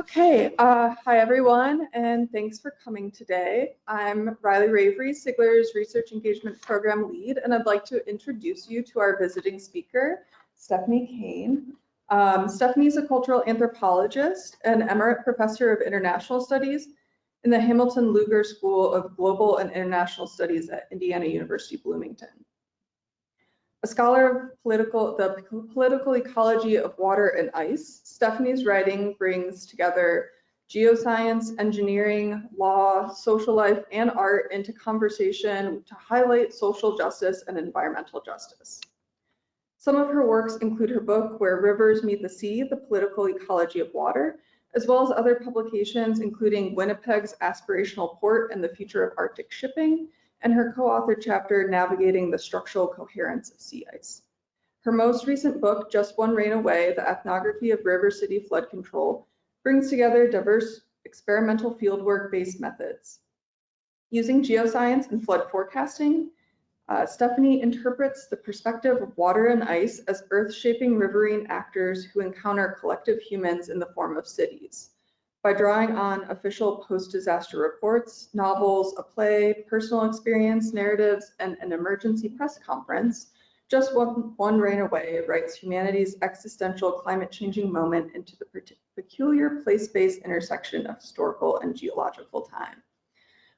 Okay, hi everyone, and thanks for coming today. I'm Riley Ravery, Sigler's Research Engagement Program Lead, and I'd like to introduce you to our visiting speaker, Stephanie Kane. Stephanie is a cultural anthropologist and Emerit Professor of International Studies in the Hamilton Lugar School of Global and International Studies at Indiana University, Bloomington. A scholar of the political ecology of water and ice, Stephanie's writing brings together geoscience, engineering, law, social life, and art into conversation to highlight social justice and environmental justice. Some of her works include her book, Where Rivers Meet the Sea, The Political Ecology of Water, as well as other publications including Winnipeg's Aspirational Port and the Future of Arctic Shipping, and her co-authored chapter, Navigating the Structural Coherence of Sea Ice. Her most recent book, Just One Rain Away, The Ethnography of River City Flood Control, brings together diverse experimental fieldwork-based methods. Using geoscience and flood forecasting, Stephanie interprets the perspective of water and ice as earth-shaping riverine actors who encounter collective humans in the form of cities. By drawing on official post-disaster reports, novels, a play, personal experience, narratives, and an emergency press conference, Just One Rain Away writes humanity's existential climate-changing moment into the peculiar place-based intersection of historical and geological time.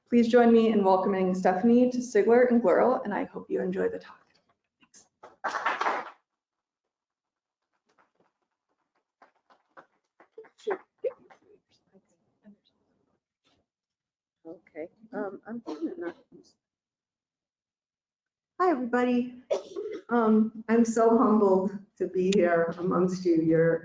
Please join me in welcoming Stephanie to Sigler and Glurl, and I hope you enjoy the talk. Thanks. Okay, I'm gonna not use. Hi, everybody. I'm so humbled to be here amongst you.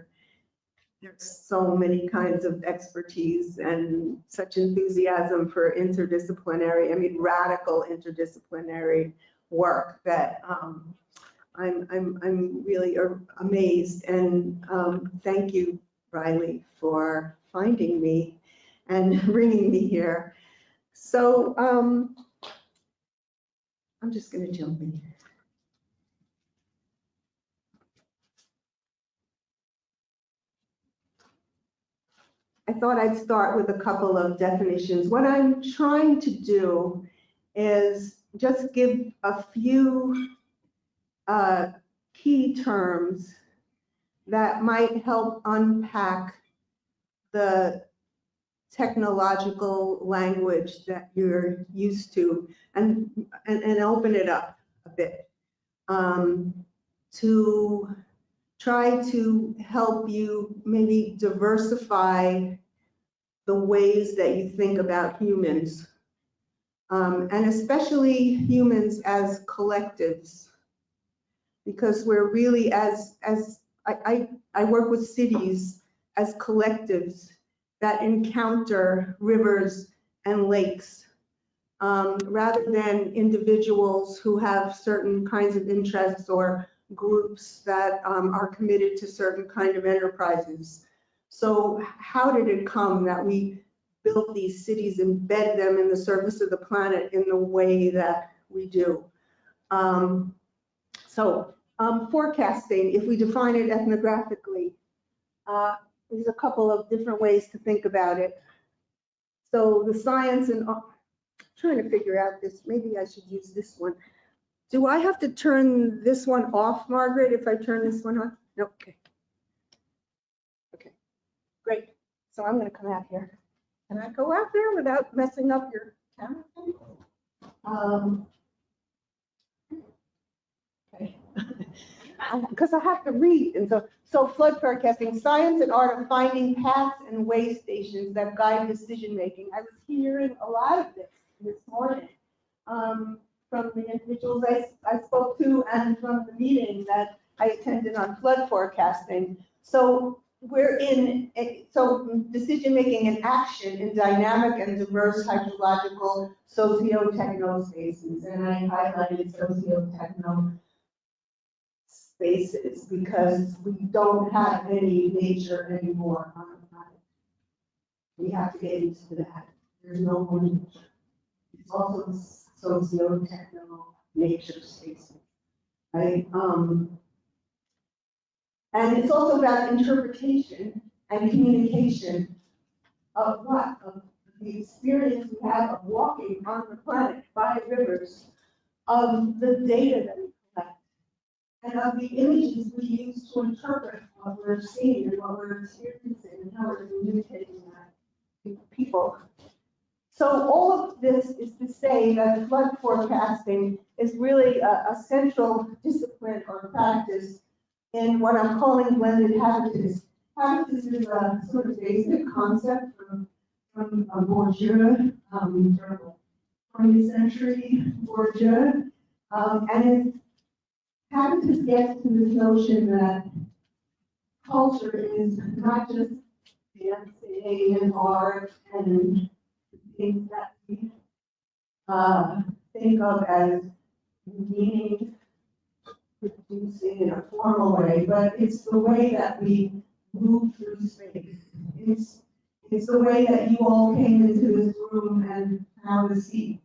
There's so many kinds of expertise and such enthusiasm for interdisciplinary, I mean, radical interdisciplinary work that I'm really amazed. And thank you, Riley, for finding me and bringing me here. So I'm just going to jump in. I thought I'd start with a couple of definitions. What I'm trying to do is just give a few key terms that might help unpack the technological language that you're used to and open it up a bit to try to help you maybe diversify the ways that you think about humans, and especially humans as collectives, because we're really, as I work with cities as collectives that encounter rivers and lakes, rather than individuals who have certain kinds of interests or groups that are committed to certain kind of enterprises. So how did it come that we built these cities, embed them in the surface of the planet in the way that we do? Forecasting, if we define it ethnographically, there's a couple of different ways to think about it. So the science and I'm trying to figure out this, maybe I should use this one. Do I have to turn this one off, Margaret, if I turn this one on? No, okay. Okay, great. So I'm going to come out here. Can I go out there without messing up your camera thing? Okay. Because I have to read. And so flood forecasting, science and art of finding paths and way stations that guide decision making. I was hearing a lot of this morning. From the individuals I spoke to and from the meeting that I attended on flood forecasting. So we're in, decision-making and action in dynamic and diverse hydrological socio-techno spaces. And I highlighted socio-techno spaces because we don't have any nature anymore on the planet. We have to get into that. There's no more nature. It's also socio-techno nature spaces, right? And it's also about interpretation and communication of what? Of the experience we have of walking on the planet by rivers, of the data that we collect, and of the images we use to interpret what we're seeing and what we're experiencing and how we're communicating that to people. So all of this is to say that flood forecasting is really a central discipline or practice in what I'm calling blended habitus. Habitus is a sort of basic concept from Bourdieu, 20th century Bourdieu, and habitus gets to this notion that culture is not just dancing and art and things that we think of as meaning producing in a formal way, but it's the way that we move through space. It's the way that you all came into this room and found a seat.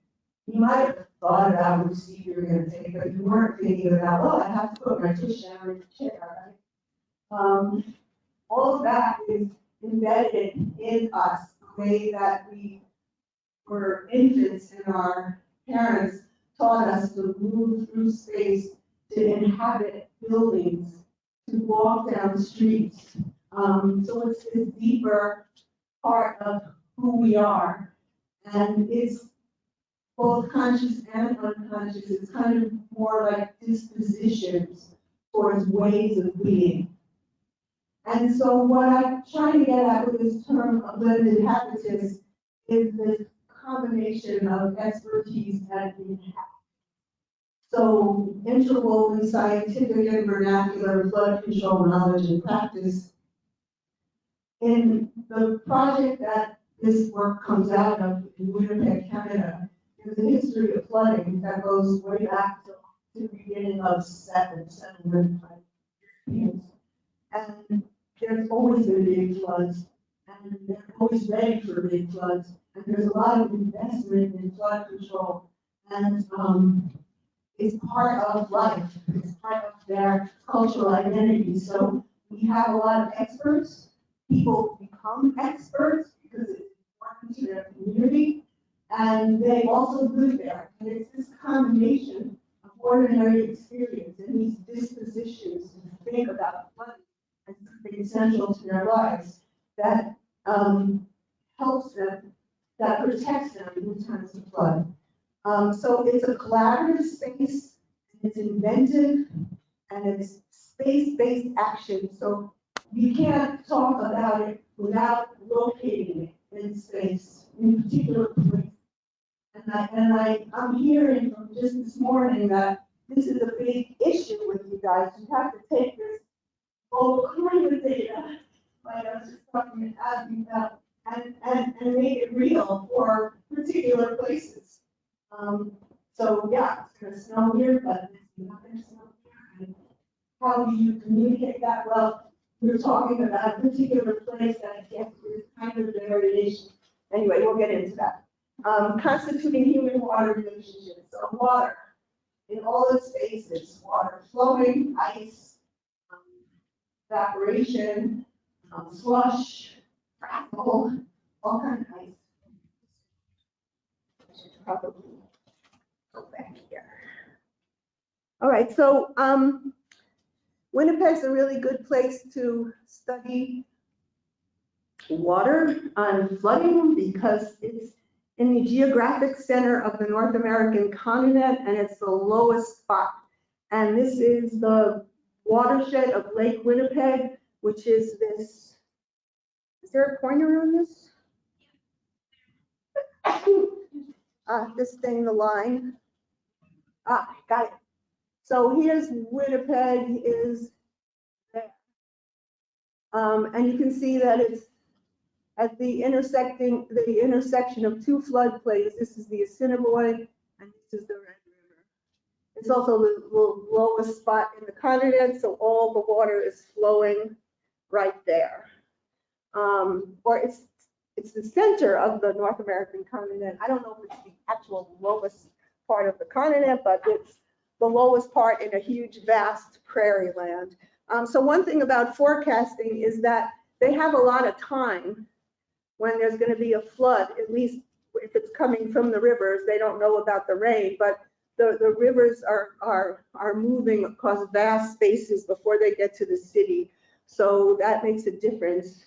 You might have thought about which seat you were going to take, but you weren't thinking about, well, I have to put my tush down in the chair, right? All of that is embedded in us, the way that we were infants and our parents taught us to move through space, to inhabit buildings, to walk down streets. So it's this deeper part of who we are. And it's both conscious and unconscious. It's kind of more like dispositions towards ways of being. And so what I'm trying to get at with this term of blended habitus is this combination of expertise and impact. So interwoven scientific and vernacular flood control knowledge and practice. In the project that this work comes out of in Winnipeg, Canada, there's a history of flooding that goes way back to the beginning of settlement years. And there's always been big floods, and they're always ready for big floods. And there's a lot of investment in flood control, and it's part of life. It's part of their cultural identity. So we have a lot of experts. People become experts because it's important to their community, and they also live there. And it's this combination of ordinary experience and these dispositions to think about flooding as something essential to their lives that helps them, that protects them in times of flood. So it's a collaborative space, it's inventive, and it's space-based action. So you can't talk about it without locating it in space, in particular place. And I'm hearing from just this morning that this is a big issue with you guys. You have to take this whole kind of data, like I was just talking about, and make it real for particular places. So yeah, it's going to snow here, but it's not going to snow here. And how do you communicate that? Well, we're talking about a particular place that gets this kind of variation. Anyway, we'll get into that. Constituting human-water relationships. So water in all its phases: water flowing, ice, evaporation, slush, crackle, all kinds of ice. I should probably go back here. All right, so Winnipeg's a really good place to study water and flooding because it's in the geographic center of the North American continent, and it's the lowest spot. And this is the watershed of Lake Winnipeg, which is this. Is there a pointer on this? This thing, the line. Got it. So here's Winnipeg is there. And you can see that it's at the intersection of two floodplains. This is the Assiniboine and this is the Red River. It's also the lowest spot in the continent, so all the water is flowing right there. Or it's the center of the North American continent. I don't know if it's the actual lowest part of the continent, but it's the lowest part in a huge, vast prairie land. So one thing about forecasting is that they have a lot of time when there's going to be a flood, at least if it's coming from the rivers. They don't know about the rain, but the rivers are moving across vast spaces before they get to the city. So that makes a difference.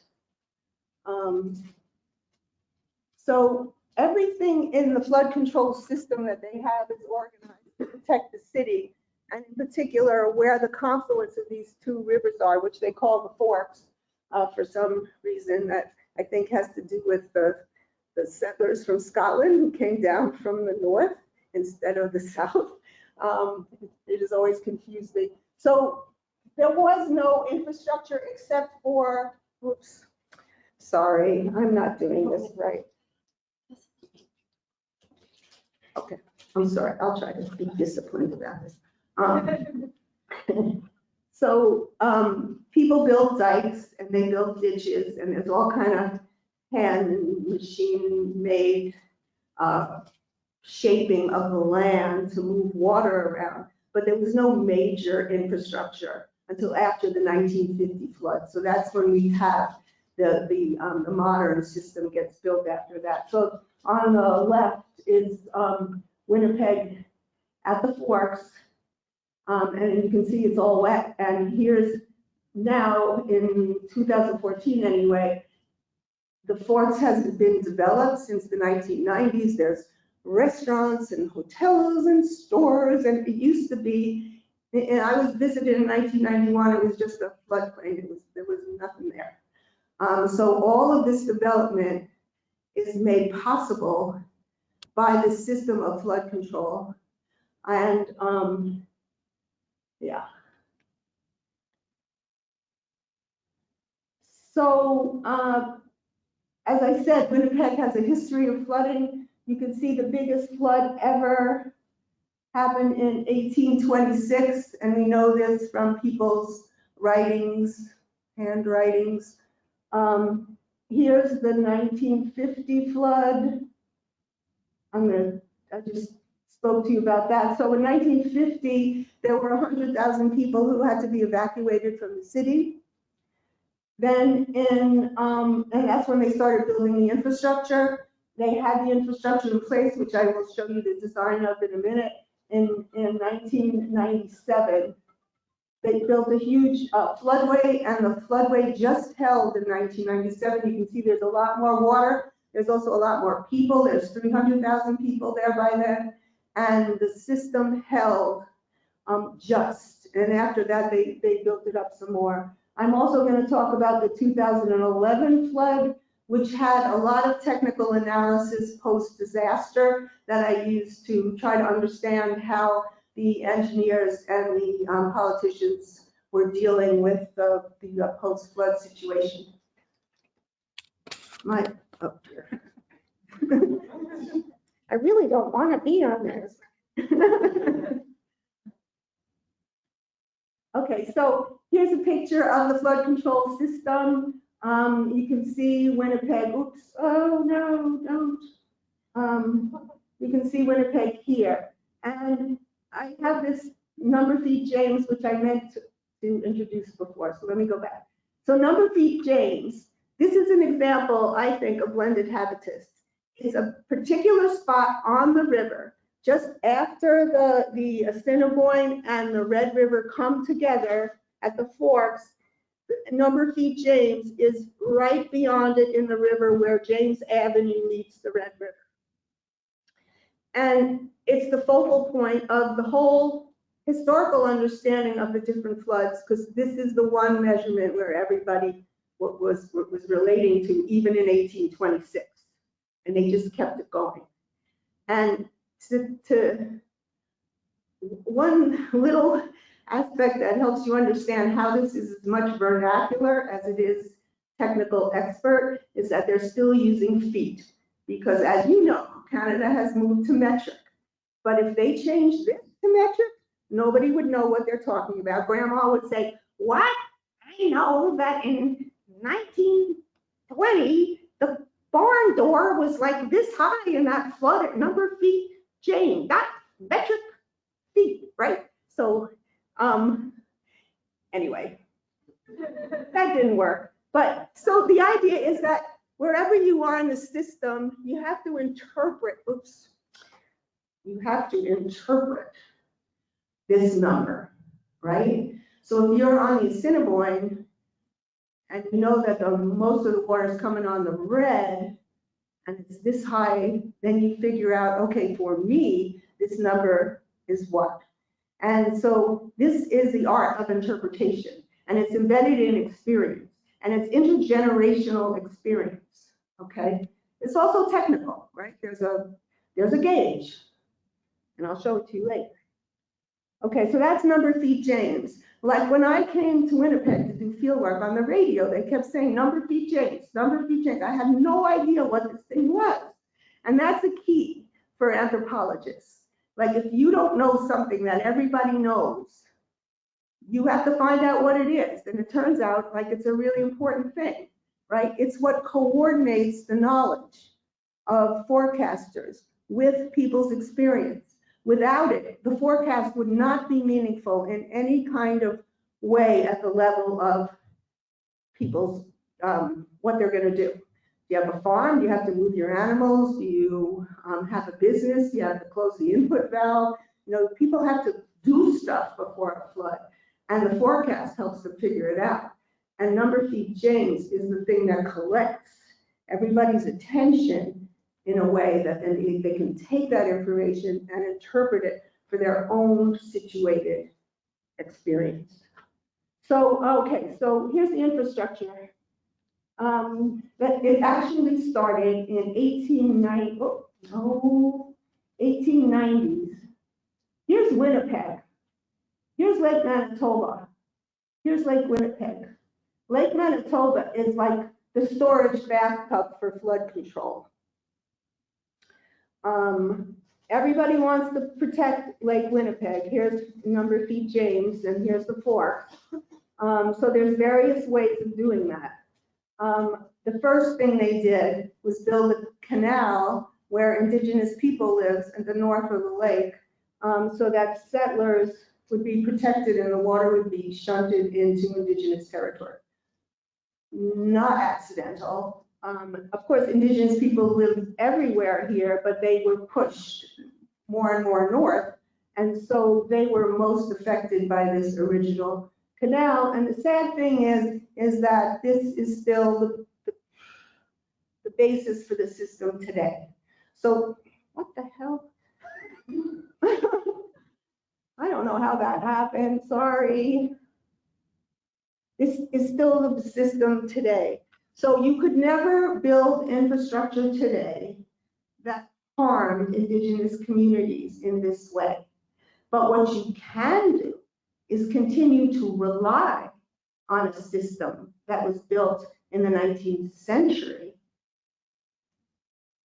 So everything in the flood control system that they have is organized to protect the city, and in particular where the confluence of these two rivers are, which they call the forks, for some reason that I think has to do with the settlers from Scotland who came down from the north instead of the south. It has always confused me. So there was no infrastructure except for, oops, sorry, I'm not doing this right. Okay, I'm sorry, I'll try to be disciplined about this. So people built dikes and they built ditches, and there's all kind of hand and machine made shaping of the land to move water around, but there was no major infrastructure until after the 1950 flood. So that's when we have the modern system gets built after that. So on the left is Winnipeg at the forks, and you can see it's all wet. And here's now in 2014 anyway, the forks has been developed since the 1990s. There's restaurants and hotels and stores, and it used to be, and I was visited in 1991, it was just a floodplain. There was nothing there. So all of this development is made possible by the system of flood control. And yeah. So as I said, Winnipeg has a history of flooding. You can see the biggest flood ever happened in 1826, and we know this from people's writings, handwritings. Here's the 1950 flood. I just spoke to you about that. So in 1950, there were 100,000 people who had to be evacuated from the city. Then and that's when they started building the infrastructure. They had the infrastructure in place, which I will show you the design of in a minute. In 1997, they built a huge floodway, and the floodway just held in 1997. You can see there's a lot more water. There's also a lot more people. There's 300,000 people there by then. And the system held just. And after that, they built it up some more. I'm also going to talk about the 2011 flood, which had a lot of technical analysis post-disaster that I used to try to understand how the engineers and the politicians were dealing with the post-flood situation. Up here. I really don't want to be on this. Okay, so here's a picture of the flood control system. You can see Winnipeg. Oops. Oh no, don't. You can see Winnipeg here, and I have this number feet James, which I meant to introduce before. So let me go back. So number feet James. This is an example, I think, of blended habitus. It's a particular spot on the river, just after the Assiniboine and the Red River come together at the forks. Number feet James is right beyond it in the river where James Avenue meets the Red River. And it's the focal point of the whole historical understanding of the different floods, because this is the one measurement where everybody was relating to, even in 1826. And they just kept it going. And to one little aspect that helps you understand how this is as much vernacular as it is technical expert is that they're still using feet, because as you know, Canada has moved to metric. But if they change this to metric, nobody would know what they're talking about. Grandma would say, what? I know that in 1920, the barn door was like this high and that flood at number feet Jane. That's metric feet, right? So anyway, that didn't work. But so the idea is that wherever you are in the system, you have to interpret, you have to interpret this number, right? So if you're on the Assiniboine and you know that most of the water is coming on the red and it's this high, then you figure out, okay, for me, this number is what? And so this is the art of interpretation, and it's embedded in experience, and it's intergenerational experience, okay? It's also technical, right? There's a gauge, and I'll show it to you later. Okay, so that's number feet James. Like when I came to Winnipeg to do field work on the radio, they kept saying number feet James, number feet James. I had no idea what this thing was. And that's a key for anthropologists. Like if you don't know something that everybody knows, you have to find out what it is. And it turns out like it's a really important thing, right? It's what coordinates the knowledge of forecasters with people's experience. Without it, the forecast would not be meaningful in any kind of way at the level of people's, what they're going to do. Do you have a farm? Do you have to move your animals? Do you have a business? Do you have to close the input valve? You know, people have to do stuff before a flood, and the forecast helps them figure it out. And number feet James is the thing that collects everybody's attention in a way that then they can take that information and interpret it for their own situated experience. So, okay, so here's the infrastructure. That it actually started in 1890s. Here's Winnipeg. Here's Lake Manitoba. Here's Lake Winnipeg. Lake Manitoba is like the storage bathtub for flood control. Everybody wants to protect Lake Winnipeg. Here's number feet James, and here's the fork. So there's various ways of doing that. The first thing they did was build a canal where indigenous people live at the north of the lake, so that settlers would be protected and the water would be shunted into indigenous territory. Not accidental. Of course, indigenous people live everywhere here, but they were pushed more and more north, and so they were most affected by this original canal. And the sad thing is that this is still the basis for the system today. So what the hell? I don't know how that happened, sorry. This is still the system today. So you could never build infrastructure today that harmed indigenous communities in this way. But what you can do is continue to rely on a system that was built in the 19th century.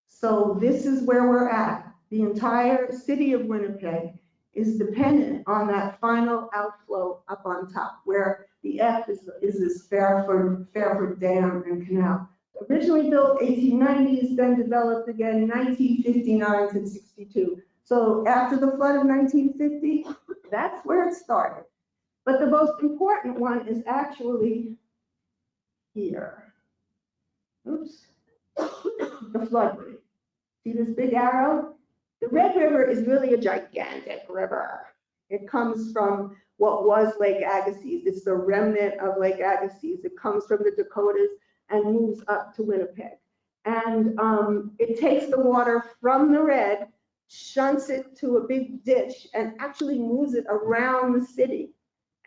So this is where we're at. The entire city of Winnipeg is dependent on that final outflow up on top, where the F is this Fairford Dam and Canal. Originally built 1890s, then developed again 1959 to 62. So after the flood of 1950, that's where it started. But the most important one is actually here. Oops. The flood rate. See this big arrow? The Red River is really a gigantic river. It comes from what was Lake Agassiz. It's the remnant of Lake Agassiz. It comes from the Dakotas and moves up to Winnipeg. And it takes the water from the Red, shunts it to a big ditch, and actually moves it around the city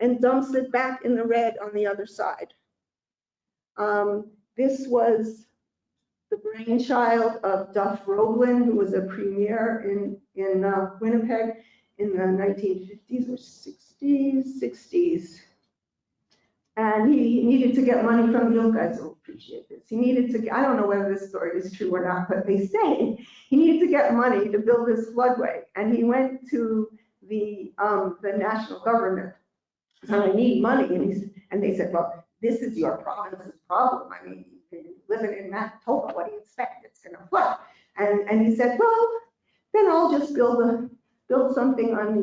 and dumps it back in the Red on the other side. This was the brainchild of Duff Roblin, who was a premier in Winnipeg in the 1950s or 60s. And he needed to get money from, you guys will appreciate this. He needed to, I don't know whether this story is true or not, but they say he needed to get money to build this floodway. And he went to the national government. So I need money. And they said, well, this is your province's problem. I mean, living in Manitoba, what do you expect? It's going to flood. And he said, well, then I'll just build something on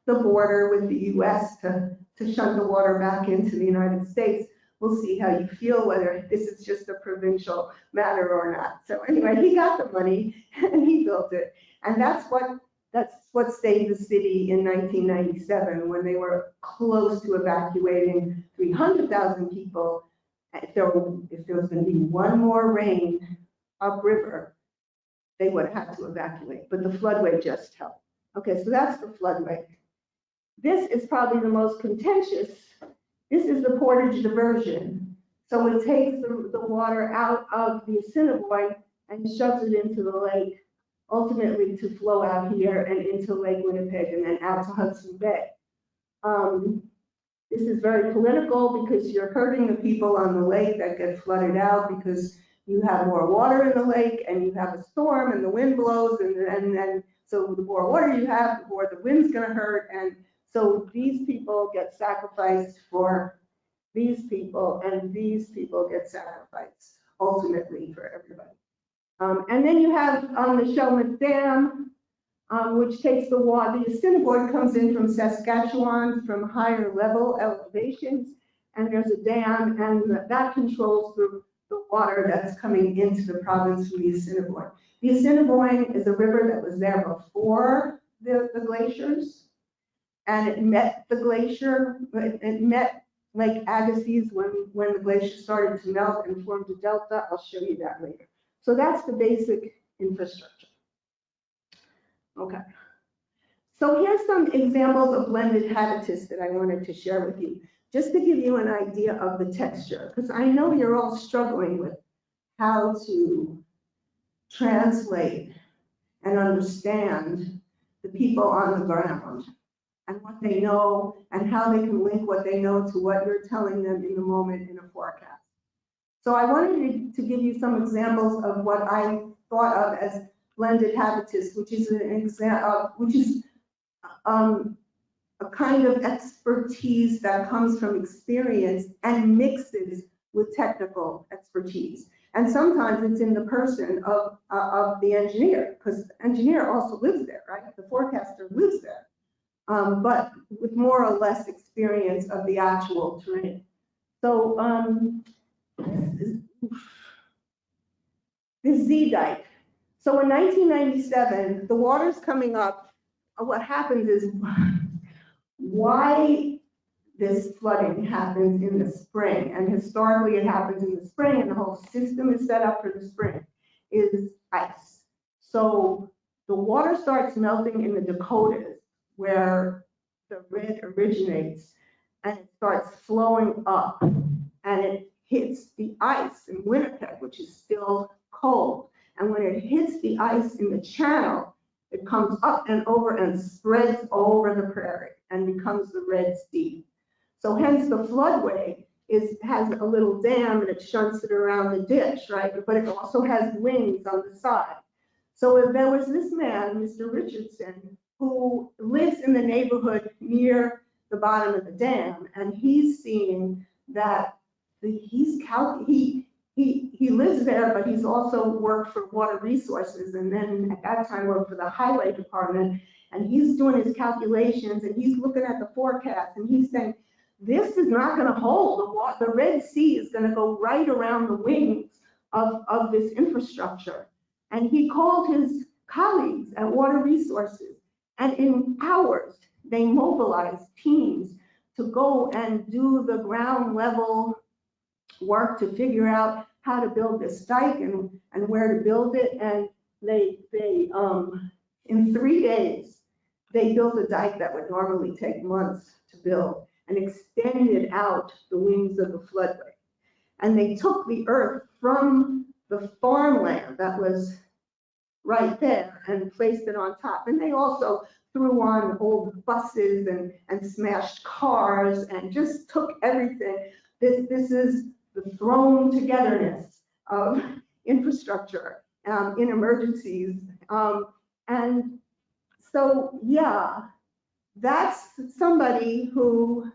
the border with the U.S. to shunt the water back into the United States. we'll see how you feel, whether this is just a provincial matter or not. So anyway, he got the money and he built it. And that's what saved the city in 1997 when they were close to evacuating 300,000 people. If there was going to be one more rain upriver, they would have had to evacuate. But the floodway just helped. Okay, so that's the floodway. This is probably the most contentious. This is the portage diversion. So it takes the water out of the Assiniboine and shoves it into the lake, ultimately to flow out here and into Lake Winnipeg and then out to Hudson Bay. This is very political because you're hurting the people on the lake that get flooded out because you have more water in the lake and you have a storm and the wind blows and so the more water you have, the more the wind's going to hurt. And so these people get sacrificed for these people, and these people get sacrificed ultimately for everybody. And then you have the Shelmet Dam, which takes the water. The Assiniboine comes in from Saskatchewan from higher level elevations, and there's a dam, and that controls the water that's coming into the province from the Assiniboine. The Assiniboine is a river that was there before the glaciers, and it met the glacier. It met Lake Agassiz when the glacier started to melt and formed a delta. I'll show you that later. So that's the basic infrastructure. Okay. So here's some examples of blended habitus that I wanted to share with you, just to give you an idea of the texture, because I know you're all struggling with how to translate and understand the people on the ground and what they know and how they can link what they know to what you're telling them in the moment in a forecast. So I wanted to give you some examples of what I thought of as blended habitus, which is an example, a kind of expertise that comes from experience and mixes with technical expertise. And sometimes it's in the person of the engineer, because the engineer also lives there, right? The forecaster lives there, but with more or less experience of the actual terrain. So this Z-dike. So in 1997, the water's coming up. What happens is, why this flooding happens in the spring, and historically it happens in the spring, and the whole system is set up for the spring, is ice. So the water starts melting in the Dakotas, where the red originates, and it starts flowing up, and it hits the ice in Winnipeg, which is still cold. And when it hits the ice in the channel, it comes up and over and spreads over the prairie and becomes the Red Sea. So hence the floodway has a little dam and it shunts it around the ditch, right? But it also has wings on the side. So if there was this man, Mr. Richardson, who lives in the neighborhood near the bottom of the dam, and he's seeing that he lives there, but he's also worked for water resources, and then at that time worked for the highway department, and he's doing his calculations, and he's looking at the forecast, and he's saying, this is not going to hold. The Red Sea is going to go right around the wings of this infrastructure. And he called his colleagues at Water Resources, and in hours, they mobilized teams to go and do the ground level work to figure out how to build this dike and where to build it. And they in 3 days, they built a dike that would normally take months to build and extended out the wings of the floodway. And they took the earth from the farmland that was right there and placed it on top. And they also threw on old buses and smashed cars and just took everything. This is the thrown togetherness of infrastructure in emergencies. And so, yeah, that's somebody who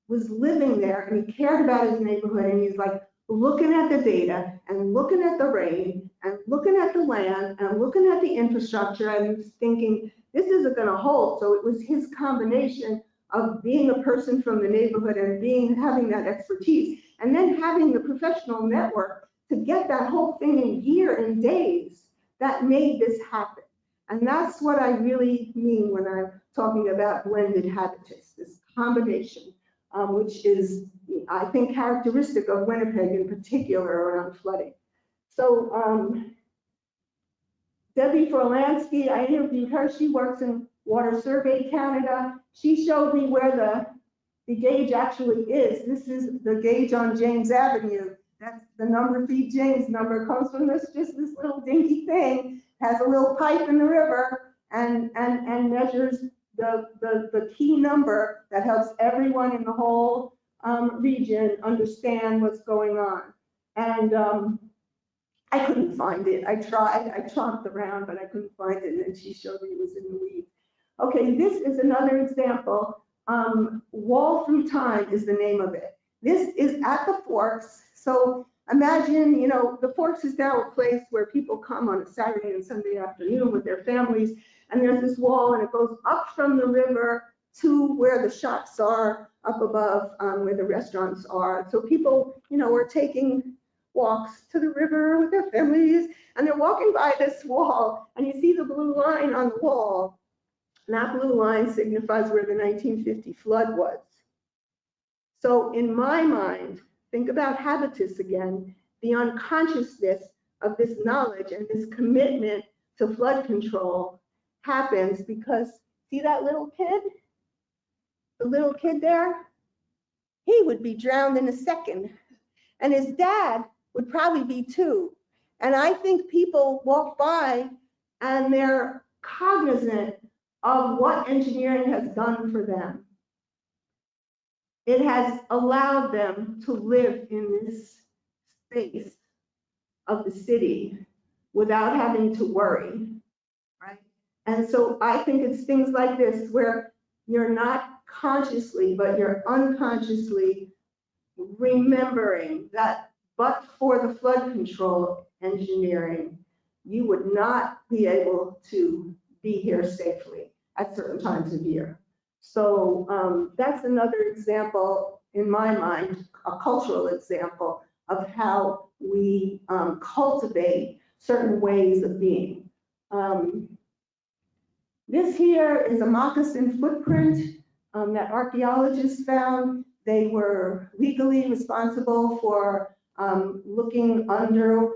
was living there and he cared about his neighborhood, and he's like looking at the data and looking at the rain and looking at the land and looking at the infrastructure and thinking, this isn't going to hold. So it was his combination of being a person from the neighborhood and having that expertise, and then having the professional network to get that whole thing in gear in days that made this happen. And that's what I really mean when I'm talking about blended habitats, this combination, which is, I think, characteristic of Winnipeg in particular around flooding. So Debbie Forlansky, I interviewed her. She works in Water Survey Canada. She showed me where the gauge actually is. This is the gauge on James Avenue. That's the number, feed James number, comes from this little dinky thing, has a little pipe in the river and measures the key number that helps everyone in the whole region understand what's going on. And I couldn't find it. I tried, I tromped around, but I couldn't find it. And she showed me it was in the weeds. Okay, this is another example. Wall Through Time is the name of it. This is at the Forks. So imagine, you know, the Forks is now a place where people come on a Saturday and Sunday afternoon with their families. And there's this wall and it goes up from the river to where the shops are up above, where the restaurants are. So people, you know, are taking walks to the river with their families and they're walking by this wall and you see the blue line on the wall. And that blue line signifies where the 1950 flood was. So in my mind, think about habitus again, the unconsciousness of this knowledge and this commitment to flood control happens because, see that little kid? The little kid there? He would be drowned in a second. And his dad would probably be too. And I think people walk by and they're cognizant of what engineering has done for them. It has allowed them to live in this space of the city without having to worry, right? And so I think it's things like this where you're not consciously, but you're unconsciously remembering that but for the flood control engineering, you would not be able to be here safely at certain times of year. So that's another example, in my mind, a cultural example of how we cultivate certain ways of being. This here is a moccasin footprint that archaeologists found. They were legally responsible for looking under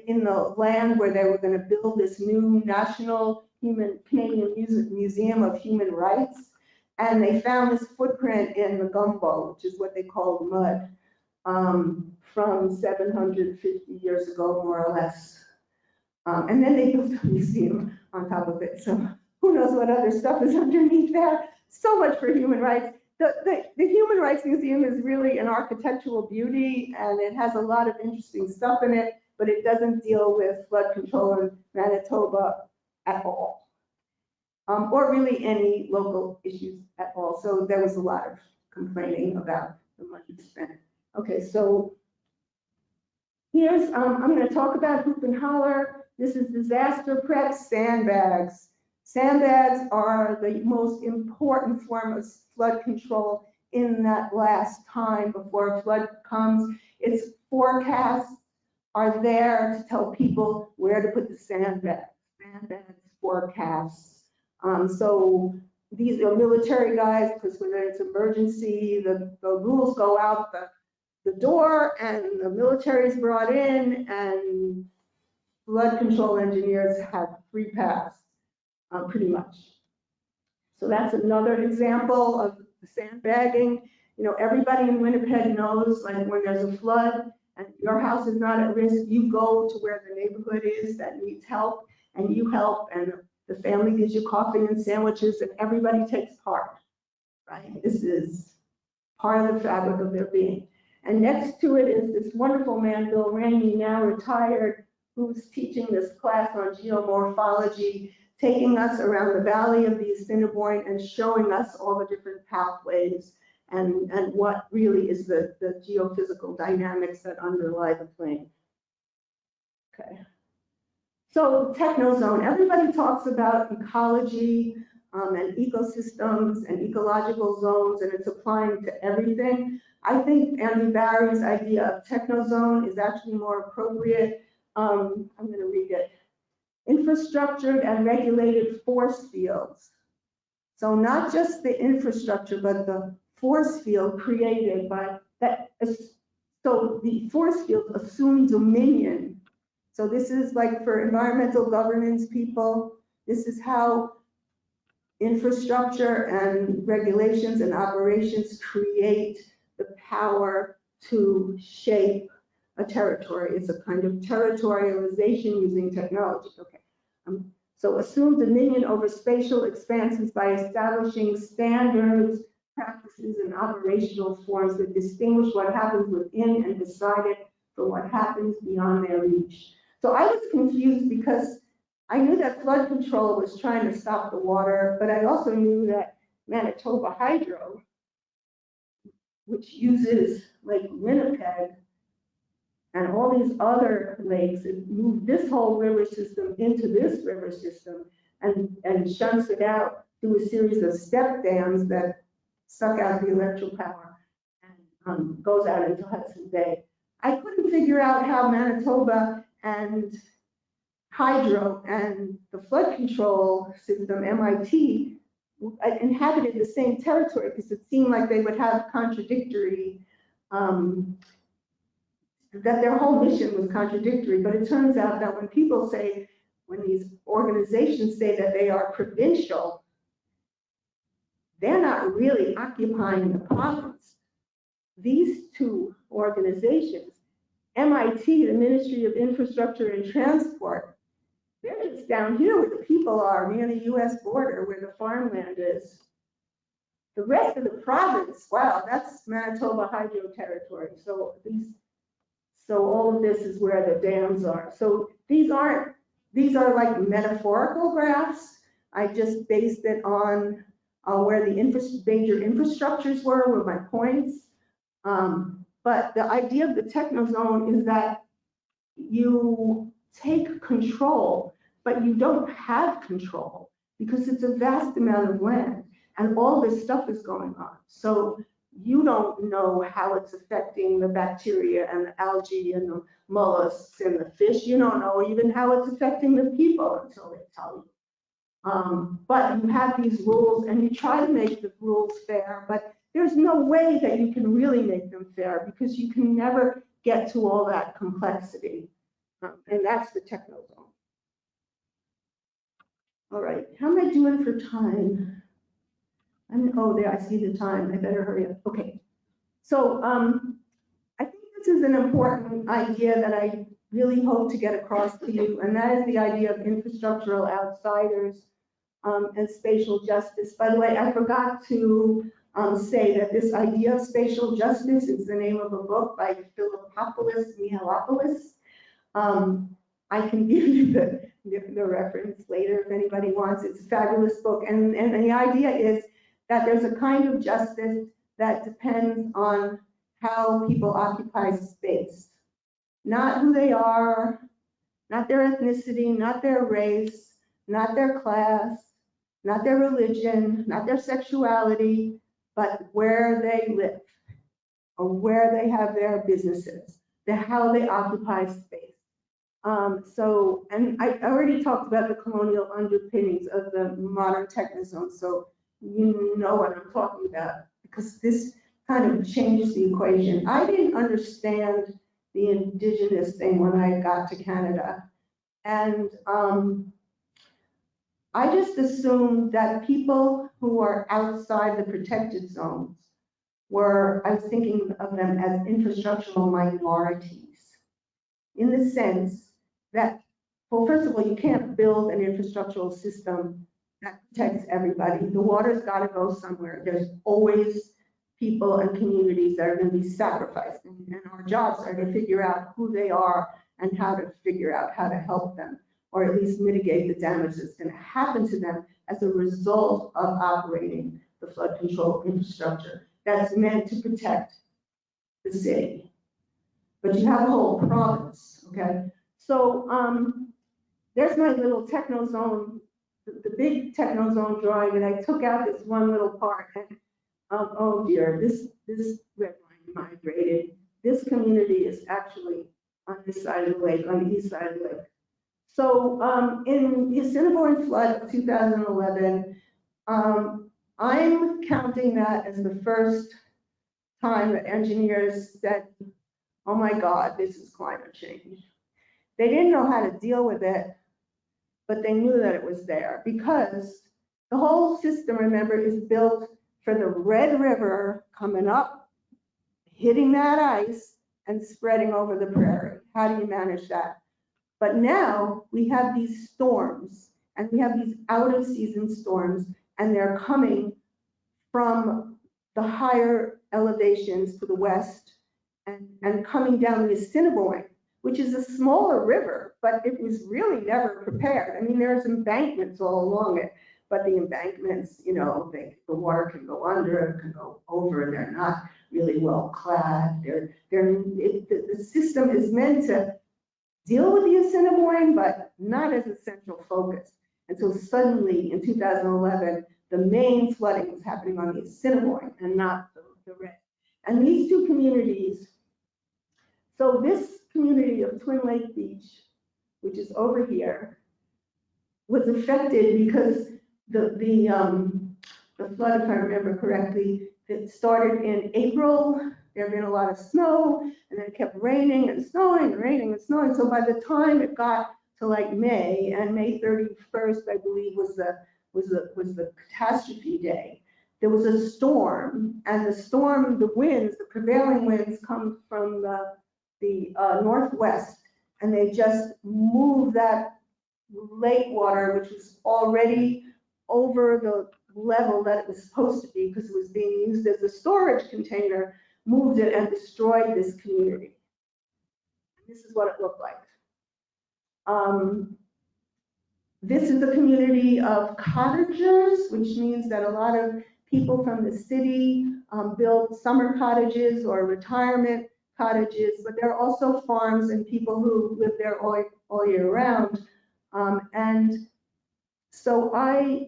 in the land where they were going to build this new National Canadian Museum of Human Rights. And they found this footprint in the gumbo, which is what they call mud, from 750 years ago, more or less. And then they built a museum on top of it. So who knows what other stuff is underneath there. So much for human rights. The Human Rights Museum is really an architectural beauty, and it has a lot of interesting stuff in it, but it doesn't deal with flood control in Manitoba at all, or really any local issues at all. So there was a lot of complaining about the money spent. Okay, so here's, I'm going to talk about hoop and holler. This is disaster prep sandbags. Sandbags are the most important form of flood control in that last time before a flood comes. Its forecasts are there to tell people where to put the sandbags. Sandbags forecasts. So these are military guys, because when there's emergency, the rules go out the door and the military is brought in and flood control engineers have free pass. Pretty much. So that's another example of the sandbagging. You know, everybody in Winnipeg knows, like, when there's a flood and your house is not at risk, you go to where the neighborhood is that needs help, and you help, and the family gives you coffee and sandwiches, and everybody takes part, right? This is part of the fabric of their being. And next to it is this wonderful man, Bill Rainey, now retired, who's teaching this class on geomorphology, taking us around the valley of the Assiniboine and showing us all the different pathways and what really is the geophysical dynamics that underlie the plain. Okay. So technozone, everybody talks about ecology, and ecosystems and ecological zones, and it's applying to everything. I think Andy Barry's idea of technozone is actually more appropriate. I'm going to read it. Infrastructured and regulated force fields. So not just the infrastructure, but the force field created by that. So the force field assumes dominion. So this is like for environmental governance people, this is how infrastructure and regulations and operations create the power to shape a territory. It's a kind of territorialization using technology. Okay. So assume dominion over spatial expanses by establishing standards, practices, and operational forms that distinguish what happens within and beside it from what happens beyond their reach. So I was confused because I knew that flood control was trying to stop the water, but I also knew that Manitoba Hydro, which uses Lake Winnipeg and all these other lakes, it moved this whole river system into this river system and shunts it out through a series of step dams that suck out the electrical power and goes out into Hudson Bay. I couldn't figure out how Manitoba and Hydro and the flood control system, MIT, inhabited the same territory because it seemed like they would have contradictory, that their whole mission was contradictory. But it turns out that when people say, when these organizations say that they are provincial, they're not really occupying the province. These two organizations, MIT, the Ministry of Infrastructure and Transport, they're just down here where the people are, near the US border, where the farmland is. The rest of the province, wow, that's Manitoba Hydro territory. So all of this is where the dams are. So these are like metaphorical graphs. I just based it on where the major infrastructures were my points. But the idea of the technozone is that you take control, but you don't have control because it's a vast amount of land and all this stuff is going on. So you don't know how it's affecting the bacteria and the algae and the mollusks and the fish. You don't know even how it's affecting the people until they tell you. But you have these rules and you try to make the rules fair, but there's no way that you can really make them fair because you can never get to all that complexity. And that's the technozone. All right, how am I doing for time? Oh, there, I see the time. I better hurry up. Okay. So I think this is an important idea that I really hope to get across to you, and that is the idea of infrastructural outsiders and spatial justice. By the way, I forgot to say that this idea of spatial justice is the name of a book by Philippopoulos Mihalopoulos. I can give you the reference later if anybody wants. It's a fabulous book, and the idea is that there's a kind of justice that depends on how people occupy space. Not who they are, not their ethnicity, not their race, not their class, not their religion, not their sexuality, but where they live or where they have their businesses, how they occupy space. And I already talked about the colonial underpinnings of the modern technozone, so you know what I'm talking about, because this kind of changes the equation. I didn't understand the indigenous thing when I got to Canada. And I just assumed that people who are outside the protected zones I was thinking of them as infrastructural minorities, in the sense that, well, first of all, you can't build an infrastructural system that protects everybody. The water's got to go somewhere. There's always people and communities that are going to be sacrificed, and our jobs are to figure out who they are and how to figure out how to help them, or at least mitigate the damage that's going to happen to them as a result of operating the flood control infrastructure that's meant to protect the city. But you have a whole province, okay? So there's my little technozone the big technozone drawing, and I took out this one little part, and oh dear, this red line migrated. This community is actually on this side of the lake, on the east side of the lake. So in the Assiniboine flood of 2011, I'm counting that as the first time that engineers said, oh my God, this is climate change. They didn't know how to deal with it, but they knew that it was there because the whole system, remember, is built for the Red River coming up, hitting that ice, and spreading over the prairie. How do you manage that? But now we have these storms, and we have these out-of-season storms, and they're coming from the higher elevations to the west and coming down the Assiniboine, which is a smaller river, but it was really never prepared. I mean, there's embankments all along it, but the embankments, you know, the water can go under, it can go over, they're not really well clad. The system is meant to deal with the Assiniboine, but not as a central focus. And so suddenly in 2011, the main flooding was happening on the Assiniboine and not the Red. And these two communities, so this community of Twin Lake Beach, which is over here, was affected because the flood, if I remember correctly, it started in April. There had been a lot of snow, and then it kept raining and snowing and raining and snowing. So by the time it got to like May, and May 31st, I believe, was the catastrophe day, there was a storm, and the storm, the winds, the prevailing winds come from the northwest, and they just moved that lake water, which was already over the level that it was supposed to be because it was being used as a storage container, moved it and destroyed this community. This is what it looked like. This is a community of cottagers, which means that a lot of people from the city build summer cottages or retirement cottages, but there are also farms and people who live there all year round. And so I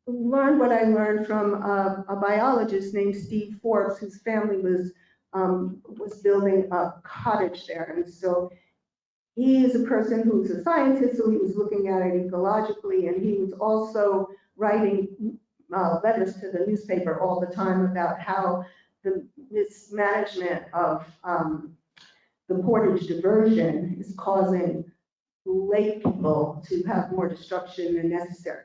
learned what I learned from a biologist named Steve Forbes, whose family was building a cottage there. And so he is a person who's a scientist, so he was looking at it ecologically, and he was also writing letters to the newspaper all the time about how the mismanagement of the portage diversion is causing lake people to have more destruction than necessary.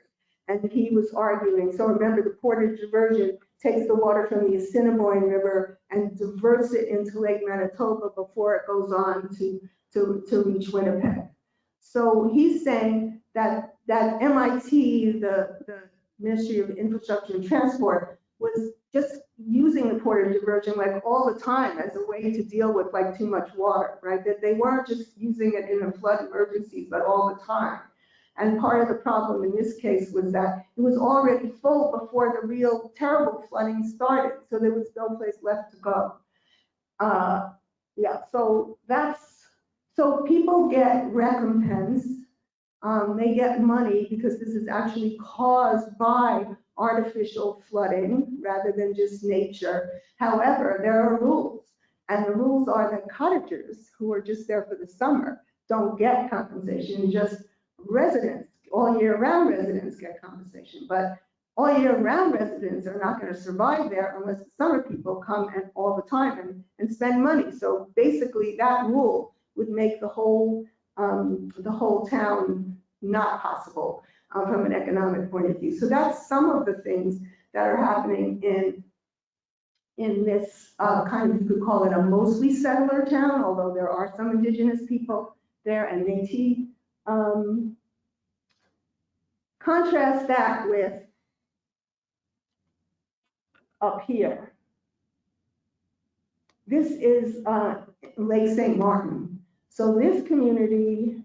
And he was arguing, so remember, the portage diversion takes the water from the Assiniboine River and diverts it into Lake Manitoba before it goes on to reach Winnipeg. So he's saying that MIT, the Ministry of Infrastructure and Transport, was just using the portage diversion like all the time as a way to deal with like too much water, right? That they weren't just using it in a flood emergency, but all the time. And part of the problem in this case was that it was already full before the real terrible flooding started, so there was no place left to go. Yeah, so so people get recompense. They get money because this is actually caused by artificial flooding rather than just nature. However, there are rules, and the rules are that cottagers who are just there for the summer don't get compensation, just residents, all year round residents get compensation, but all year round residents are not going to survive there unless the summer people come and all the time and spend money. So basically that rule would make the whole town not possible from an economic point of view. So that's some of the things that are happening in this kind of, you could call it a mostly settler town, although there are some indigenous people there and Métis. Contrast that with up here. This is Lake St. Martin. So this community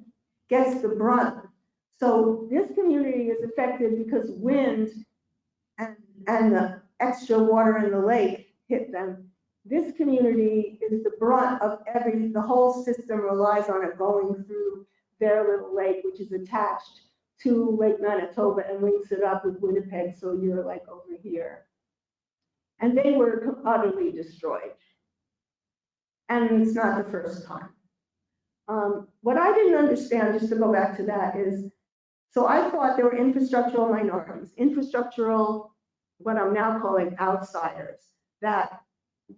gets the brunt. So this community is affected because wind and the extra water in the lake hit them. This community is the brunt of the whole system relies on it going through their little lake, which is attached to Lake Manitoba and links it up with Winnipeg, so you're like over here. And they were utterly destroyed. And it's not the first time. What I didn't understand, just to go back to that, is, so I thought there were infrastructural minorities, infrastructural, what I'm now calling outsiders, that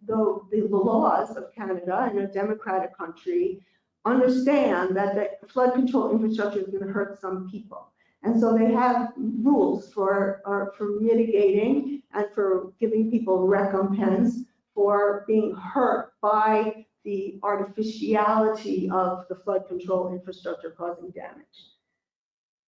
the laws of Canada, in a democratic country, understand that the flood control infrastructure is going to hurt some people. And so they have rules for mitigating and for giving people recompense for being hurt by the artificiality of the flood control infrastructure causing damage.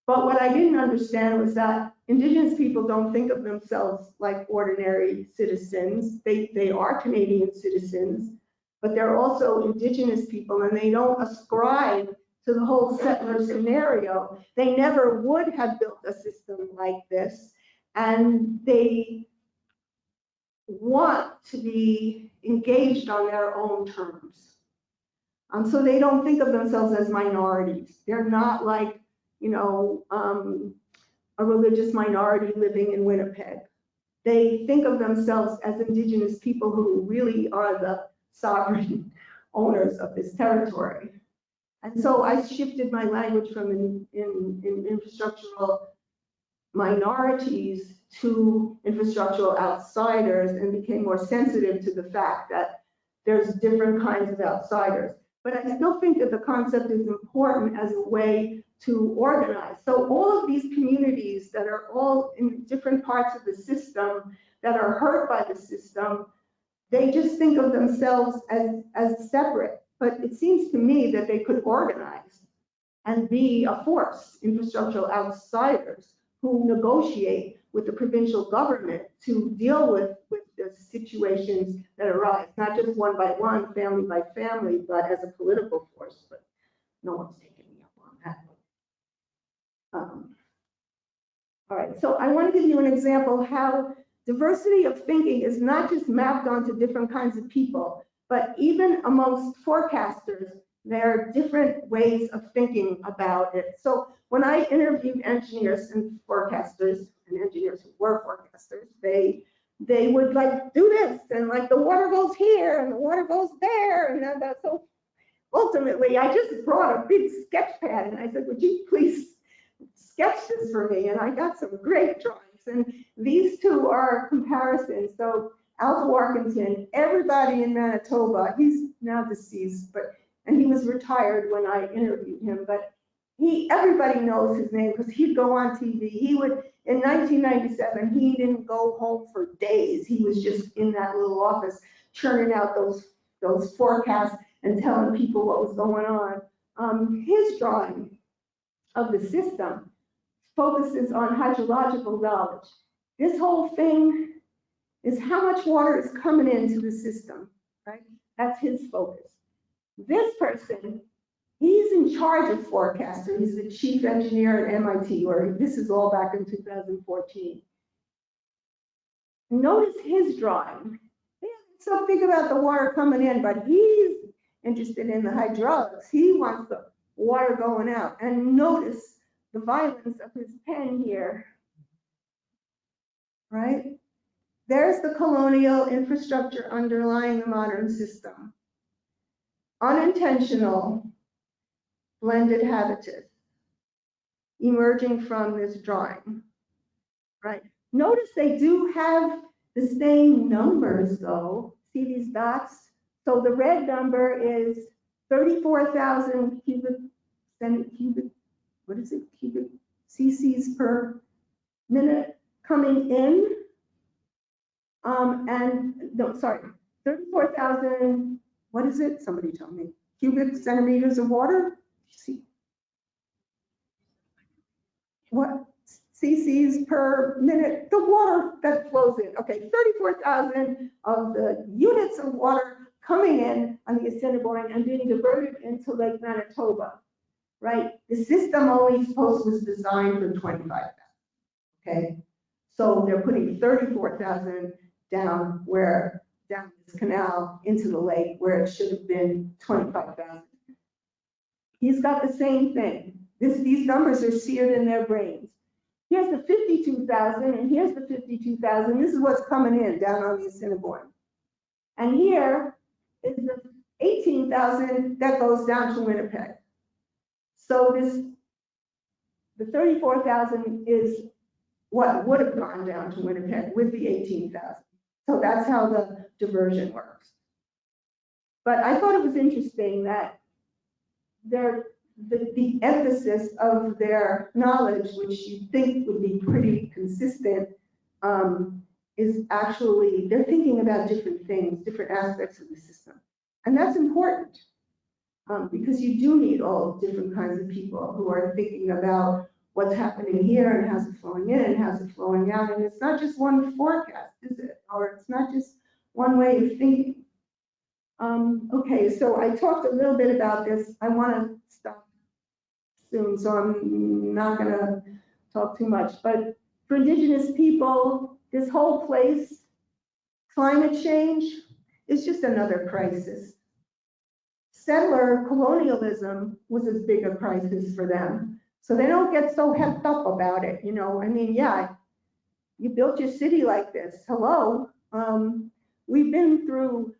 But what I didn't understand was that Indigenous people don't think of themselves like ordinary citizens. They are Canadian citizens, but they're also Indigenous people, and they don't ascribe to the whole settler scenario. They never would have built a system like this, and they want to be engaged on their own terms. So they don't think of themselves as minorities. They're not like, you know, a religious minority living in Winnipeg. They think of themselves as Indigenous people who really are the sovereign owners of this territory. And so I shifted my language from in infrastructural minorities to infrastructural outsiders, and became more sensitive to the fact that there's different kinds of outsiders. But I still think that the concept is important as a way to organize. So all of these communities that are all in different parts of the system, that are hurt by the system, they just think of themselves as separate. But it seems to me that they could organize and be a force, infrastructural outsiders, who negotiate with the provincial government to deal with the situations that arise, not just one by one, family by family, but as a political force. But no one's taking me up on that. All right, so I want to give you an example how diversity of thinking is not just mapped onto different kinds of people, but even amongst forecasters, there are different ways of thinking about it. So when I interviewed engineers and forecasters, and engineers who were forecasters, they would like do this, and like the water goes here and the water goes there, and that. So ultimately, I just brought a big sketch pad and I said, would you please sketch this for me? And I got some great drawings. And these two are comparisons. So Alva Warkentin, everybody in Manitoba, he's now deceased, and he was retired when I interviewed him, but everybody knows his name because he'd go on TV. He would, in 1997, he didn't go home for days. He was just in that little office churning out those forecasts and telling people what was going on. His drawing of the system focuses on hydrological knowledge. This whole thing is how much water is coming into the system, right? That's his focus. This person, he's in charge of forecasting. He's the chief engineer at MIT, or this is all back in 2014. Notice his drawing. So think about the water coming in, but he's interested in the hydraulics. He wants the water going out. And notice the violence of his pen here, right? There's the colonial infrastructure underlying the modern system. Unintentional, blended habitat emerging from this drawing, right? Notice they do have the same numbers though. See these dots? So the red number is 34,000 cubic cc's per minute coming in. 34,000, what is it? Somebody tell me. Cubic centimeters of water? See. What? cc's per minute, the water that flows in. Okay, 34,000 of the units of water coming in on the Assiniboine and being diverted into Lake Manitoba, right? The system only was designed for 25,000, okay? So they're putting 34,000 down this canal into the lake where it should have been 25,000. He's got the same thing. These numbers are seared in their brains. Here's the 52,000 and here's the 52,000. This is what's coming in down on the Assiniboine. And here is the 18,000 that goes down to Winnipeg. So the 34,000 is what would have gone down to Winnipeg with the 18,000. So that's how the diversion works. But I thought it was interesting that the emphasis of their knowledge, which you'd think would be pretty consistent, is actually, they're thinking about different things, different aspects of the system. And that's important, because you do need all different kinds of people who are thinking about what's happening here and how's it flowing in and how's it flowing out. And it's not just one forecast, is it? Or it's not just one way of thinking. Okay, so I talked a little bit about this. I want to stop soon, so I'm not going to talk too much. But for Indigenous people, this whole place, climate change is just another crisis. Settler colonialism was as big a crisis for them. So they don't get so hepped up about it, you know. I mean, yeah, you built your city like this. Hello. We've been through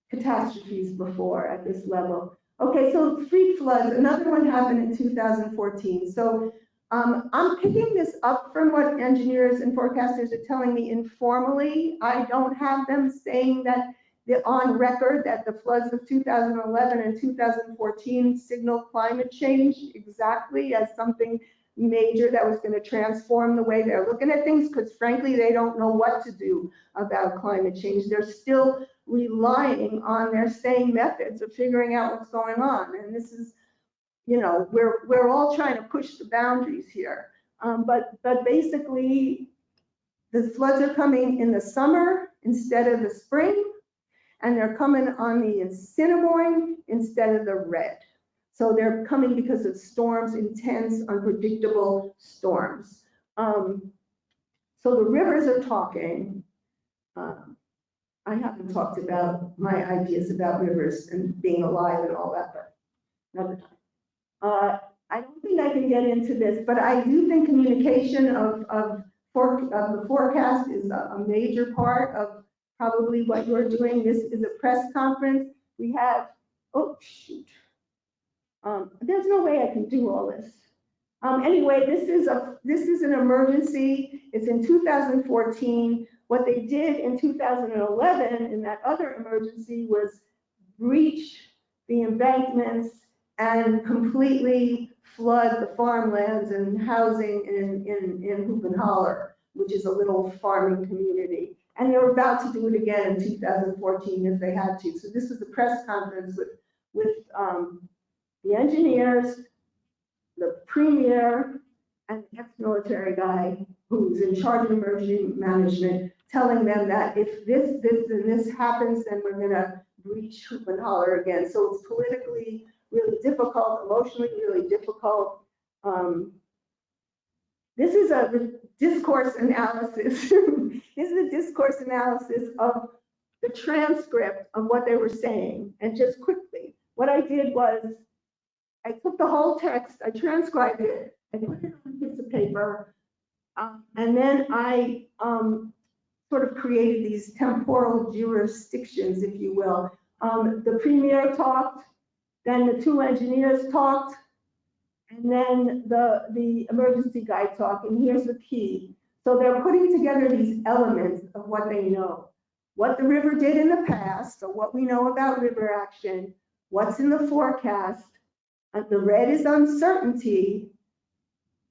catastrophes before at this level. Okay, so freak floods, another one happened in 2014. So I'm picking this up from what engineers and forecasters are telling me informally. I don't have them saying that they're on record that the floods of 2011 and 2014 signal climate change exactly as something major that was going to transform the way they're looking at things, because frankly, they don't know what to do about climate change. They're still relying on their same methods of figuring out what's going on. And this is, you know, we're all trying to push the boundaries here. But basically, the floods are coming in the summer instead of the spring, and they're coming on the Assiniboine instead of the red. So they're coming because of storms, intense, unpredictable storms. So the rivers are talking. I haven't talked about my ideas about rivers and being alive and all that, but another time. I don't think I can get into this, but I do think communication of the forecast is a major part of probably what you're doing. This is a press conference. We have, oh shoot. There's no way I can do all this. Anyway, this is an emergency. It's in 2014. What they did in 2011 in that other emergency was breach the embankments and completely flood the farmlands and housing in Hoop and Holler, which is a little farming community. And they were about to do it again in 2014 if they had to. So this was a press conference with the engineers, the premier, and the ex-military guy who's in charge of emergency management, telling them that if this, and this happens, then we're going to breach Hoop and Holler again. So it's politically really difficult, emotionally really difficult. This is a discourse analysis. This is a discourse analysis of the transcript of what they were saying. And just quickly, what I did was I took the whole text, I transcribed it, I put it on a piece of paper, and then I sort of created these temporal jurisdictions, if you will. The premier talked, then the two engineers talked, and then the emergency guy talked, and here's the key. So they're putting together these elements of what they know. What the river did in the past, so what we know about river action, what's in the forecast. The red is uncertainty,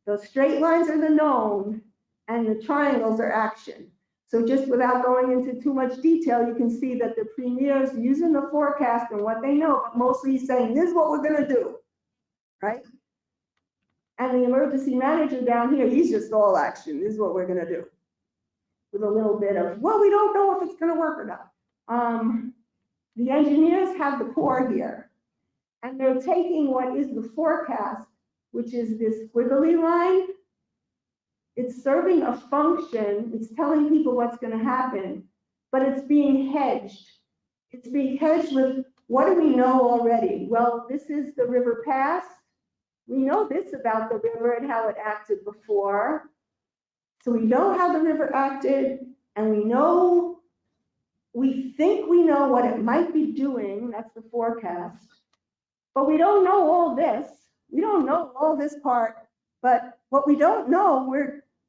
the straight lines are the known, and the triangles are action. So just without going into too much detail, you can see that the premier is using the forecast and what they know, but mostly saying, this is what we're going to do, right? And the emergency manager down here, he's just all action. This is what we're going to do. With a little bit of, well, we don't know if it's going to work or not. The engineers have the core here. And they're taking what is the forecast, which is this squiggly line. It's serving a function. It's telling people what's going to happen, but it's being hedged. It's being hedged with, what do we know already? Well, this is the river past. We know know this about the river and how it acted before. So we know how the river acted, and we think we know what it might be doing, that's the forecast, but we don't know all this. We don't know all this part, but what we don't know,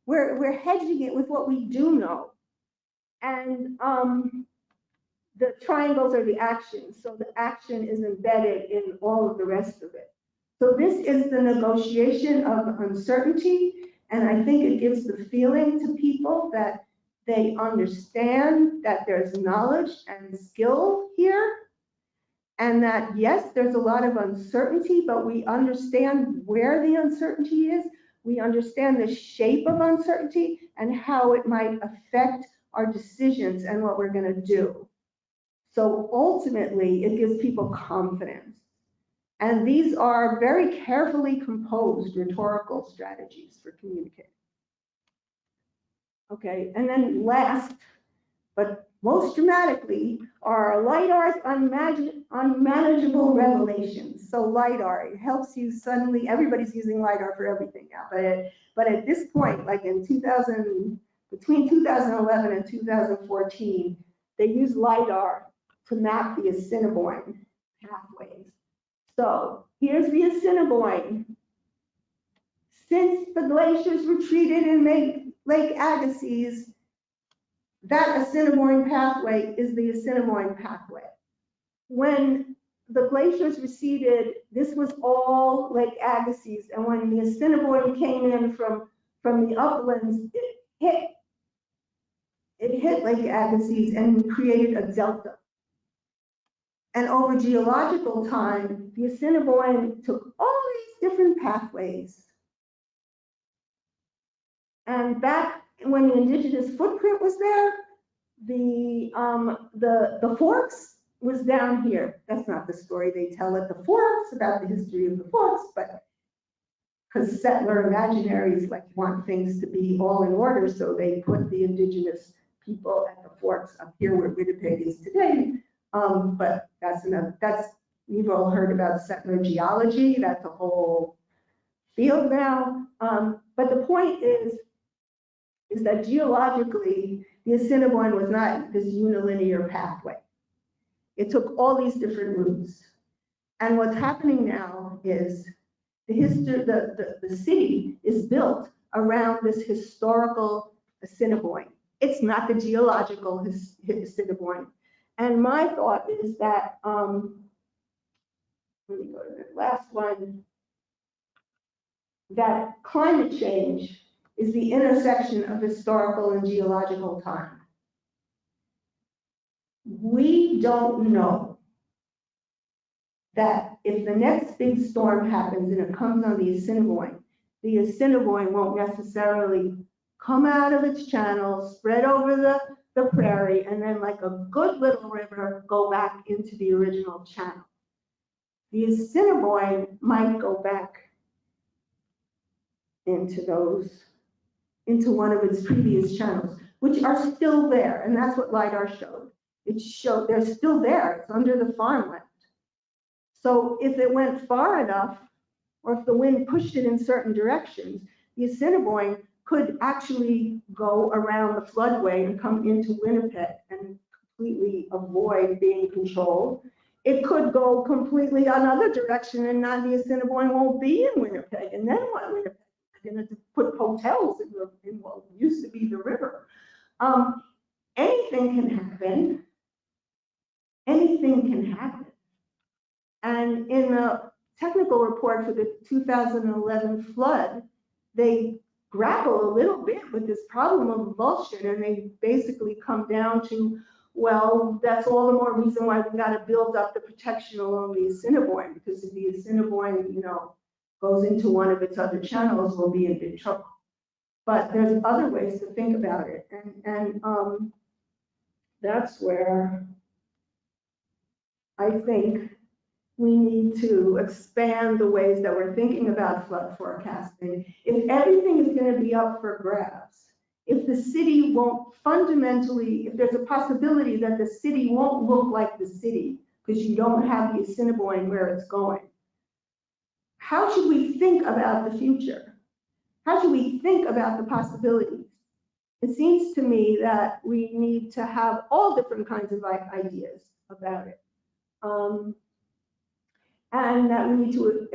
we're hedging it with what we do know. And the triangles are the actions, so the action is embedded in all of the rest of it. So this is the negotiation of uncertainty, and I think it gives the feeling to people that they understand that there's knowledge and skill here, and that yes, there's a lot of uncertainty, but we understand where the uncertainty is. We understand the shape of uncertainty and how it might affect our decisions and what we're going to do. So ultimately, it gives people confidence. And these are very carefully composed rhetorical strategies for communicating. Okay, and then last, but most dramatically, are LIDAR's unmanageable revelations. So LIDAR, it helps you suddenly, everybody's using LIDAR for everything now, but at this point, like in between 2011 and 2014, they used LIDAR to map the Assiniboine pathways. So here's the Assiniboine. Since the glaciers retreated in Lake Agassiz, that Assiniboine pathway is the Assiniboine pathway. When the glaciers receded, this was all Lake Agassiz, and when the Assiniboine came in from the uplands, it hit Lake Agassiz and created a delta. And over geological time, the Assiniboine took all these different pathways. And back when the indigenous footprint was there, the forks was down here. That's not the story they tell at the forks about the history of the forks, but because settler imaginaries like want things to be all in order, so they put the indigenous people at the forks up here where Winnipeg is today. But you've all heard about settler geology. That's a whole field now. But the point is that geologically, the Assiniboine was not this unilinear pathway. It took all these different routes. And what's happening now is the city is built around this historical Assiniboine. It's not the geological Assiniboine. And my thought is that, let me go to the last one, that climate change is the intersection of historical and geological time. We don't know that if the next big storm happens and it comes on the Assiniboine won't necessarily come out of its channel, spread over the prairie, and then like a good little river, go back into the original channel. The Assiniboine might go back into one of its previous channels, which are still there, and that's what LIDAR showed. It showed they're still there, it's under the farmland. So if it went far enough, or if the wind pushed it in certain directions, the Assiniboine could actually go around the floodway and come into Winnipeg and completely avoid being controlled. It could go completely another direction, and now the Assiniboine won't be in Winnipeg, and then what? Winnipeg is going to put hotels in what used to be the river. Anything can happen. Anything can happen. And in the technical report for the 2011 flood, they grapple a little bit with this problem of avulsion, and they basically come down to, well, that's all the more reason why we got to build up the protection along the Assiniboine, because if the Assiniboine, goes into one of its other channels, we'll be in big trouble. But there's other ways to think about it, and that's where I think we need to expand the ways that we're thinking about flood forecasting. If everything is going to be up for grabs, if the city won't fundamentally, if there's a possibility that the city won't look like the city because you don't have the Assiniboine where it's going, how should we think about the future? How should we think about the possibilities? It seems to me that we need to have all different kinds of ideas about it. And that we need to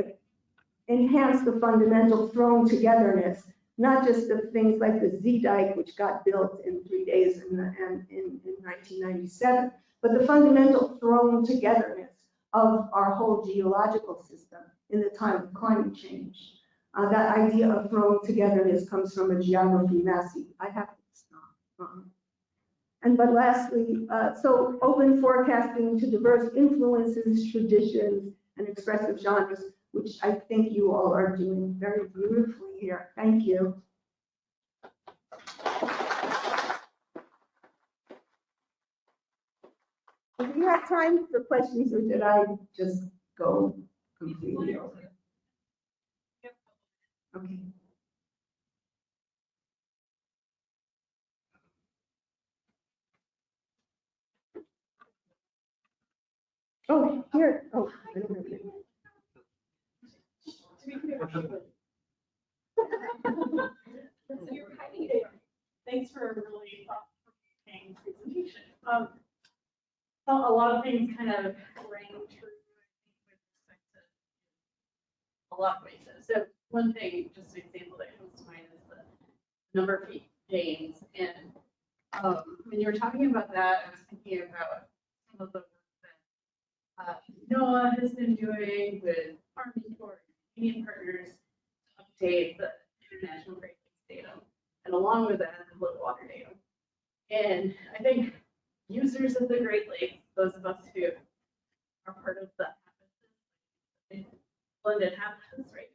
enhance the fundamental thrown togetherness, not just of things like the Z-dike, which got built in 3 days in 1997, but the fundamental thrown togetherness of our whole geological system in the time of climate change. That idea of thrown togetherness comes from a geography massey. I have to stop. But lastly, so open forecasting to diverse influences, traditions, and expressive genres, which I think you all are doing very beautifully here. Thank you. Do we have time for questions, or did I just go completely over? Okay. Oh, here. Oh, I don't know. Thanks for a really thought-provoking presentation. A lot of things kind of rang true with respect to a lot of ways. So one thing, just an example that comes to mind is the number of gains. And when you were talking about that, I was thinking about some of the work that NOAA has been doing with Army Corps and Canadian partners to update the international Great Lakes data, and along with that, the flood water data. And I think users of the Great Lakes, those of us who are part of the blended habitats, right?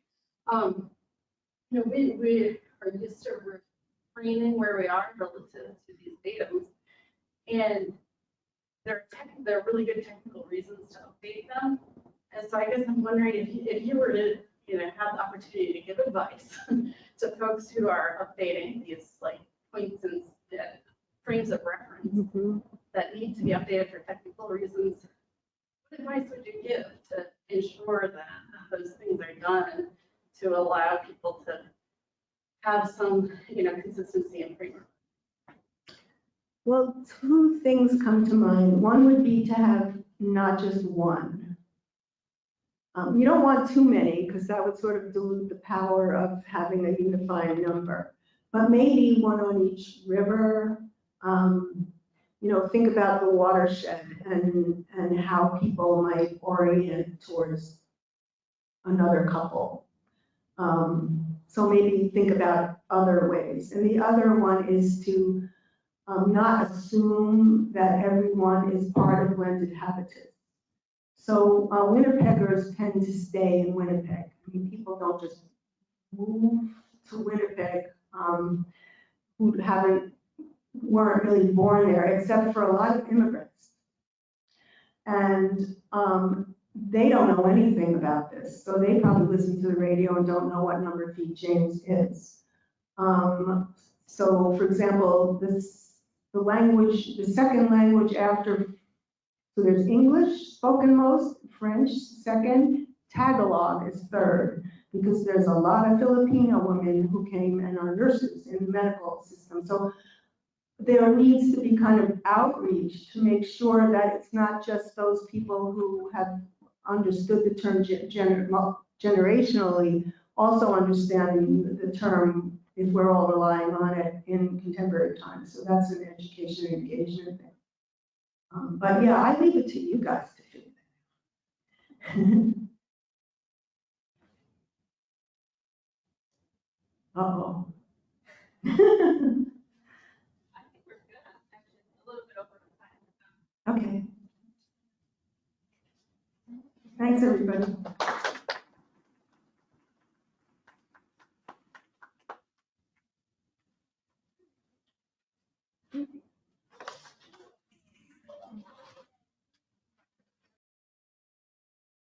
You know, we are used to reframing where we are relative to these datums, and there are really good technical reasons to update them. And so I guess I'm wondering if you were to, you know, have the opportunity to give advice to folks who are updating these like points and frames of reference that need to be updated for technical reasons, what advice would you give to ensure that those things are done to allow people to have some, you know, consistency and framework? Well, two things come to mind. One would be to have not just one. You don't want too many, because that would sort of dilute the power of having a unifying number. But maybe one on each river. You know, think about the watershed and how people might orient towards another couple. So maybe think about other ways. And the other one is to not assume that everyone is part of blended habitats. So Winnipeggers tend to stay in Winnipeg. I mean, people don't just move to Winnipeg who weren't really born there, except for a lot of immigrants. And they don't know anything about this. So they probably listen to the radio and don't know what number of feet James is. So for example, the language, the second language after, so there's English spoken most, French second, Tagalog is third, because there's a lot of Filipino women who came and are nurses in the medical system. So there needs to be kind of outreach to make sure that it's not just those people who have understood the term generationally, also understanding the term if we're all relying on it in contemporary times. So that's an education and engagement thing. But yeah, I leave it to you guys to figure that out. Uh-oh. I think we're good. Actually, a little bit over time. Okay. Thanks, everybody.